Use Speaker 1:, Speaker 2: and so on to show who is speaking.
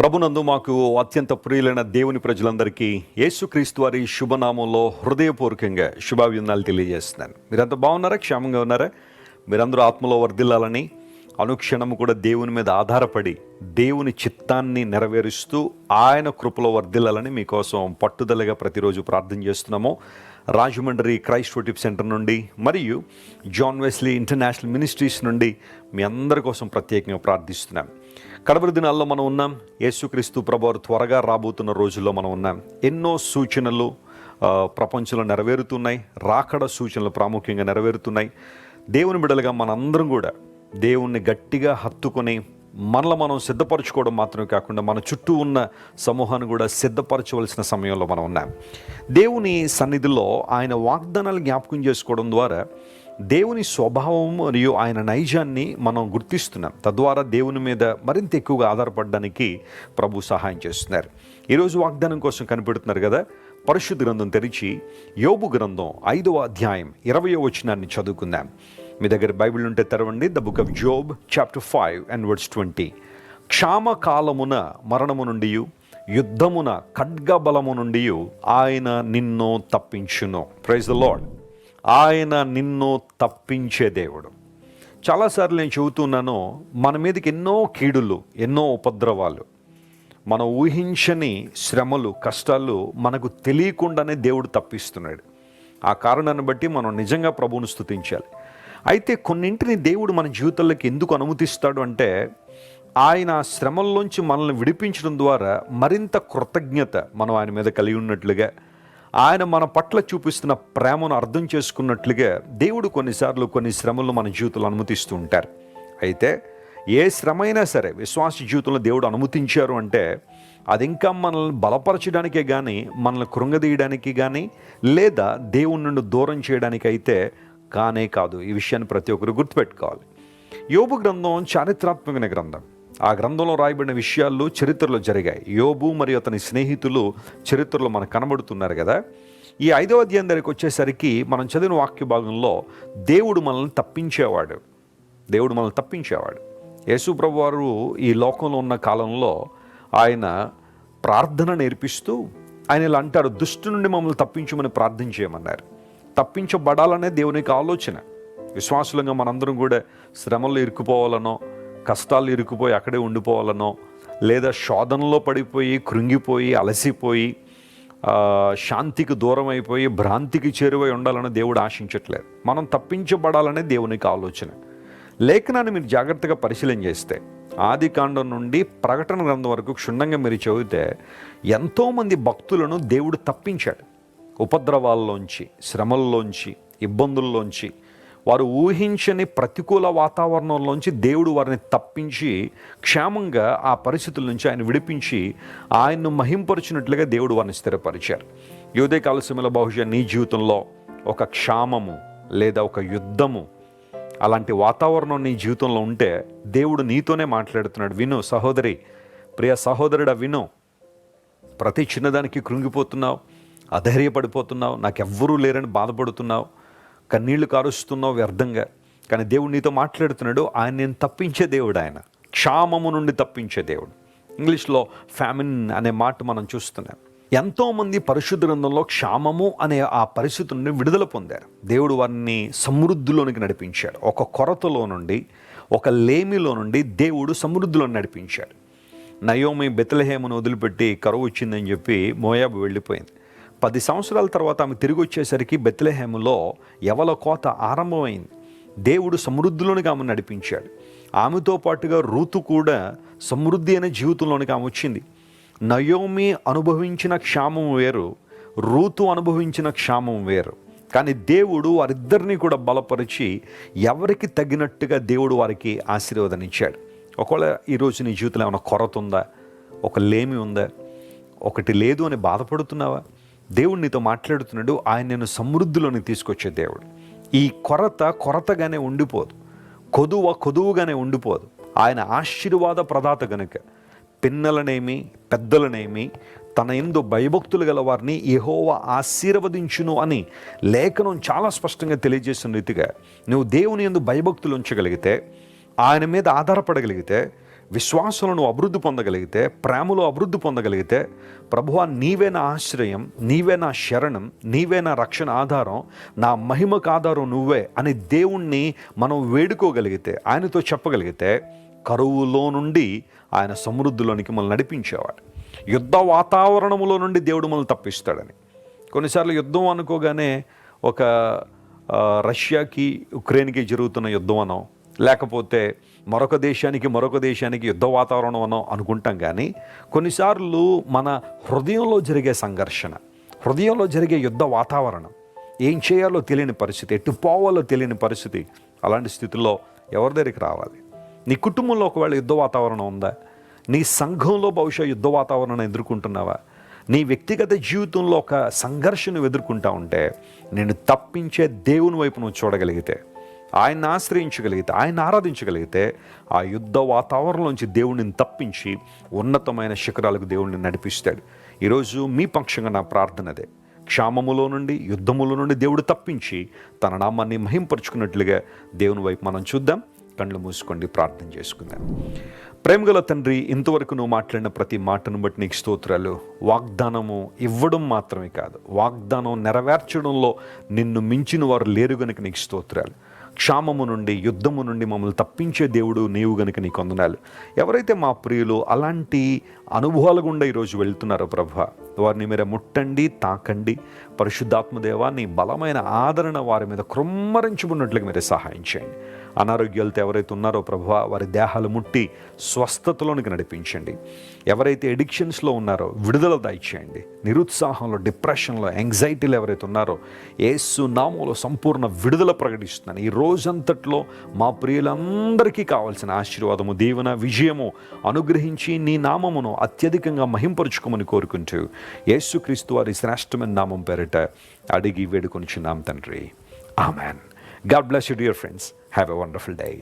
Speaker 1: ప్రభునందు మాకు అత్యంత ప్రియులైన దేవుని ప్రజలందరికీ యేసుక్రీస్తు వారి శుభనామంలో హృదయపూర్వకంగా శుభాభివందనాలు తెలియజేస్తున్నాను. మీరంతా బాగున్నారా? క్షేమంగా ఉన్నారా? మీరందరూ ఆత్మలో వర్ధిల్లాలని, అనుక్షణము కూడా దేవుని మీద ఆధారపడి దేవుని చిత్తాన్ని నెరవేరుస్తూ ఆయన కృపలో వర్ధిల్లాలని మీకోసం పట్టుదలగా ప్రతిరోజు ప్రార్థన చేస్తున్నాము. రాజమండ్రి క్రైస్ట్ వర్షిప్ సెంటర్ నుండి మరియు జాన్ వెస్లీ ఇంటర్నేషనల్ మినిస్ట్రీస్ నుండి మీ అందరి కోసం ప్రత్యేకంగా ప్రార్థిస్తున్నాం. కడవరి దినాల్లో మనం ఉన్నాం. యేసుక్రీస్తు ప్రభువారు త్వరగా రాబోతున్న రోజుల్లో మనం ఉన్నాం. ఎన్నో సూచనలు ప్రపంచంలో నెరవేరుతున్నాయి. రాకడ సూచనలు ప్రాముఖ్యంగా నెరవేరుతున్నాయి. దేవుని బిడ్డలుగా మనందరం కూడా దేవుణ్ణి గట్టిగా హత్తుకొని మనల్ని మనం సిద్ధపరచుకోవడం మాత్రమే కాకుండా మన చుట్టూ ఉన్న సమూహాన్ని కూడా సిద్ధపరచవలసిన సమయంలో మనం ఉన్నాం. దేవుని సన్నిధిలో ఆయన వాగ్దానాలు జ్ఞాపకం చేసుకోవడం ద్వారా దేవుని స్వభావం మరియు ఆయన నైజాన్ని మనం గుర్తిస్తున్నాం. తద్వారా దేవుని మీద మరింత ఎక్కువగా ఆధారపడడానికి ప్రభు సహాయం చేస్తున్నారు. ఈరోజు వాగ్దానం కోసం కనిపెడుతున్నారు కదా. పరిశుద్ధ గ్రంథం తెరిచి యోబు గ్రంథం 5వ అధ్యాయం 20వ వచనాన్ని చదువుకుందాం. మీ దగ్గర బైబిల్ ఉంటే తెరవండి. The book of Job chapter 5 and verse 20. క్షామకాలమున మరణము నుండి, యుద్ధమున ఖడ్గబలము నుండి ఆయన నిన్ను తప్పించును. Praise the lord. ఆయన నిన్ను తప్పించే దేవుడు. చాలాసార్లు నేను చెబుతున్నాను, మన మీదకి ఎన్నో కీడులు, ఎన్నో ఉపద్రవాలు, మనం ఊహించని శ్రమలు, కష్టాలు మనకు తెలియకుండానే దేవుడు తప్పిస్తున్నాడు. ఆ కారణాన్ని బట్టి మనం నిజంగా ప్రభువును స్తుతించాలి. అయితే కొన్నింటిని దేవుడు మన జీవితాల్లోకి ఎందుకు అనుమతిస్తాడు అంటే, ఆయన శ్రమల్లోంచి మనల్ని విడిపించడం ద్వారా మరింత కృతజ్ఞత మనం ఆయన మీద కలిగి ఉన్నట్లుగా, ఆయన మన పట్ల చూపిస్తున్న ప్రేమను అర్థం చేసుకున్నట్లుగా దేవుడు కొన్నిసార్లు కొన్ని శ్రమలను మన జీవితంలో అనుమతిస్తూ ఉంటారు. అయితే ఏ శ్రమ అయినా సరే విశ్వాస జీవితంలో దేవుడు అనుమతించారు అంటే అది ఇంకా మనల్ని బలపరచడానికే కానీ, మనల్ని కృంగదీయడానికి కానీ, లేదా దేవుని నుండి దూరం చేయడానికి అయితే కానే కాదు. ఈ విషయాన్ని ప్రతి ఒక్కరు గుర్తుపెట్టుకోవాలి. యోబు గ్రంథం చారిత్రాత్మకమైన గ్రంథం. ఆ గ్రంథంలో రాయబడిన విషయాలు చరిత్రలో జరిగాయి. యోబు మరియు అతని స్నేహితులు చరిత్రలో మనకు కనబడుతున్నారు కదా. ఈ 5వ అధ్యాయం దగ్గరికి వచ్చేసరికి మనం చదివిన వాక్య భాగంలో దేవుడు మనల్ని తప్పించేవాడు. దేవుడు మనల్ని తప్పించేవాడు. యేసు ప్రభువు వారు ఈ లోకంలో ఉన్న కాలంలో ఆయన ప్రార్థన నేర్పిస్తూ ఆయన ఇలా అంటారు, దుష్టు నుండి మమ్మల్ని తప్పించమని ప్రార్థన చేయమన్నారు. తప్పించబడాలనే దేవునికి ఆలోచన. విశ్వాసులంగా మనందరం కూడా శ్రమల్లో ఇరుక్కుపోవాలనో, కష్టాలు ఇరుక్కుపోయి అక్కడే ఉండిపోవాలనో, లేదా శోధనలో పడిపోయి కృంగిపోయి అలసిపోయి శాంతికి దూరం అయిపోయి భ్రాంతికి చేరువై ఉండాలని దేవుడు ఆశించట్లేదు. మనం తప్పించబడాలనే దేవునికి ఆలోచన. లేఖనాన్ని మీరు జాగ్రత్తగా పరిశీలన చేస్తే ఆదికాండం నుండి ప్రకటన గ్రంథం వరకు క్షుణ్ణంగా మీరు చదివితే ఎంతోమంది భక్తులను దేవుడు తప్పించాడు. ఉపద్రవాల్లోంచి, శ్రమల్లోంచి, ఇబ్బందుల్లోంచి, వారు ఊహించని ప్రతికూల వాతావరణంలోంచి దేవుడు వారిని తప్పించి క్షేమంగా ఆ పరిస్థితుల నుంచి ఆయన విడిపించి ఆయన్ను మహింపరిచినట్లుగా దేవుడు వారిని స్థిరపరిచారు. ఈ ఉదయకాల సమయంలో బహుశా నీ జీవితంలో ఒక క్షామము లేదా ఒక యుద్ధము అలాంటి వాతావరణం నీ జీవితంలో ఉంటే దేవుడు నీతోనే మాట్లాడుతున్నాడు. విను సహోదరి, ప్రియ సహోదరుడా, విను. ప్రతి చిన్నదానికి కృంగిపోతున్నావు, అధైర్యపడిపోతున్నావు, నాకెవ్వరూ లేరని బాధపడుతున్నావు, కన్నీళ్లు కారుస్తున్నావు వ్యర్థంగా. కానీ దేవుడు నీతో మాట్లాడుతున్నాడు. ఆయన నేను తప్పించే దేవుడు. ఆయన క్షామము నుండి తప్పించే దేవుడు. ఇంగ్లీష్లో ఫ్యామిన్ అనే మాట మనం చూస్తున్నాం. ఎంతోమంది పరిశుద్ధ గ్రంథంలో క్షామము అనే ఆ పరిస్థితి నుండి విడుదల పొందారు. దేవుడు వారిని సమృద్ధిలోనికి నడిపించాడు. ఒక కొరతలో నుండి, ఒక లేమిలో నుండి దేవుడు సమృద్ధిలో నడిపించాడు. నయోమి బెత్లెహేమును వదిలిపెట్టి కరువు వచ్చిందని చెప్పి మోయాబు వెళ్ళిపోయింది. 10 సంవత్సరాల తర్వాత ఆమె తిరిగి వచ్చేసరికి బెత్లెహేములో యవల కోత ఆరంభమైంది. దేవుడు సమృద్ధిలోనికి ఆమె నడిపించాడు. ఆమెతో పాటుగా రూతు కూడా సమృద్ధి అనే జీవితంలోనికి ఆమె వచ్చింది. నయోమి అనుభవించిన క్షామం వేరు, రూతు అనుభవించిన క్షామం వేరు. కానీ దేవుడు వారిద్దరినీ కూడా బలపరిచి ఎవరికి తగినట్టుగా దేవుడు వారికి ఆశీర్వాదాన్ని ఇచ్చాడు. ఒకవేళ ఈరోజు నీ జీవితంలో ఏమైనా కొరత ఉందా, ఒక లేమి ఉందా, ఒకటి లేదు అని బాధపడుతున్నావా? దేవుడు నీతో మాట్లాడుతున్నాడు. ఆయన నేను సమృద్ధిలోని తీసుకొచ్చే దేవుడు. ఈ కొరతగానే ఉండిపోదు, కొదువుగానే ఉండిపోదు. ఆయన ఆశీర్వాద ప్రదాత గనుక పిన్నలనేమి పెద్దలనేమి తన యందు భయభక్తులు గల వారిని యెహోవా ఆశీర్వదించును అని లేఖనం చాలా స్పష్టంగా తెలియజేసిన రీతిగా నువ్వు దేవుని యందు భయభక్తులు ఉంచగలిగితే, ఆయన మీద ఆధారపడగలిగితే, విశ్వాసంలో నువ్వు అభివృద్ధి పొందగలిగితే, ప్రేమలో అభివృద్ధి పొందగలిగితే, ప్రభువా నీవే నా ఆశ్రయం, నీవే నా శరణం, నీవే నా రక్షణ ఆధారం, నా మహిమకు ఆధారం నువ్వే అని దేవుణ్ణి మనం వేడుకోగలిగితే, ఆయనతో చెప్పగలిగితే, కరువులో నుండి ఆయన సమృద్ధిలోనికి మనల్ని నడిపించేవాడు. యుద్ధ వాతావరణంలో నుండి దేవుడు మనల్ని తప్పిస్తాడని. కొన్నిసార్లు యుద్ధం అనుకోగానే ఒక రష్యాకి ఉక్రెయిన్కి జరుగుతున్న యుద్ధం అనో, లేకపోతే మరొక దేశానికి యుద్ధ వాతావరణం అనో అనుకుంటాం. కానీ కొన్నిసార్లు మన హృదయంలో జరిగే సంఘర్షణ, హృదయంలో జరిగే యుద్ధ వాతావరణం, ఏం చేయాలో తెలియని పరిస్థితి, ఎటు పోవాలో తెలియని పరిస్థితి, అలాంటి స్థితిలో ఎవరి దగ్గరికి రావాలి? నీ కుటుంబంలో ఒకవేళ యుద్ధ వాతావరణం ఉందా? నీ సంఘంలో బహుశా యుద్ధ వాతావరణం ఎదుర్కొంటున్నావా? నీ వ్యక్తిగత జీవితంలో ఒక సంఘర్షణ ఎదుర్కొంటా ఉంటే, నేను తప్పించే దేవుని వైపు నువ్వు చూడగలిగితే, ఆయన్ని ఆశ్రయించగలిగితే, ఆయన్ని ఆరాధించగలిగితే, ఆ యుద్ధ వాతావరణంలోంచి దేవుడిని తప్పించి ఉన్నతమైన శిఖరాలకు దేవుడిని నడిపిస్తాడు. ఈరోజు మీ పక్షంగా నా ప్రార్థన అదే. క్షామములో నుండి, యుద్ధములో నుండి దేవుడు తప్పించి తన నామాన్ని మహింపరుచుకున్నట్లుగా దేవుని వైపు మనం చూద్దాం. కళ్ళు మూసుకోండి, ప్రార్థన చేసుకుందాం. ప్రేమగల తండ్రి, ఇంతవరకు నువ్వు మాట్లాడిన ప్రతి మాటను బట్టి నీకు స్తోత్రాలు. వాగ్దానము ఇవ్వడం మాత్రమే కాదు, వాగ్దానం నెరవేర్చడంలో నిన్ను మించిన వారు లేరు గనుక నీకు స్తోత్రాలు. క్షామము నుండి, యుద్ధము నుండి మమ్మల్ని తప్పించే దేవుడు నీవు గనుక నీకు వందనాలు. ఎవరైతే మా ప్రియులు అలాంటి అనుభవాలు గుండా ఈరోజు వెళ్తున్నారో ప్రభువా, వారిని మీరు ముట్టండి, తాకండి. పరిశుద్ధాత్మదేవా, నీ బలమైన ఆదరణ వారి మీద కృమ్మరించుకున్నట్లుగా మీరు సహాయం చేయండి. అనారోగ్యాలతో ఎవరైతే ఉన్నారో ప్రభువా, వారి దేహాలు ముట్టి స్వస్థతలోనికి నడిపించండి. ఎవరైతే ఎడిక్షన్స్లో ఉన్నారో విడుదల దయచేయండి. నిరుత్సాహంలో, డిప్రెషన్లో, యాంగ్జైటీలో ఎవరైతే ఉన్నారో యేసు నామములో సంపూర్ణ విడుదల ప్రకటిస్తున్నాను. ఈ రోజంతట్లో మా ప్రియులందరికీ కావాల్సిన ఆశీర్వాదము, దీవెన, విజయము అనుగ్రహించి నీ నామమును అత్యధికంగా మహింపరుచుకోమని కోరుకుంటూ యేసుక్రీస్తు వారి శ్రేష్టమైన నామం పేరిట అడిగి వేడుకొనిచున్నాం తండ్రి. Amen. God bless you, dear friends. Have a wonderful day.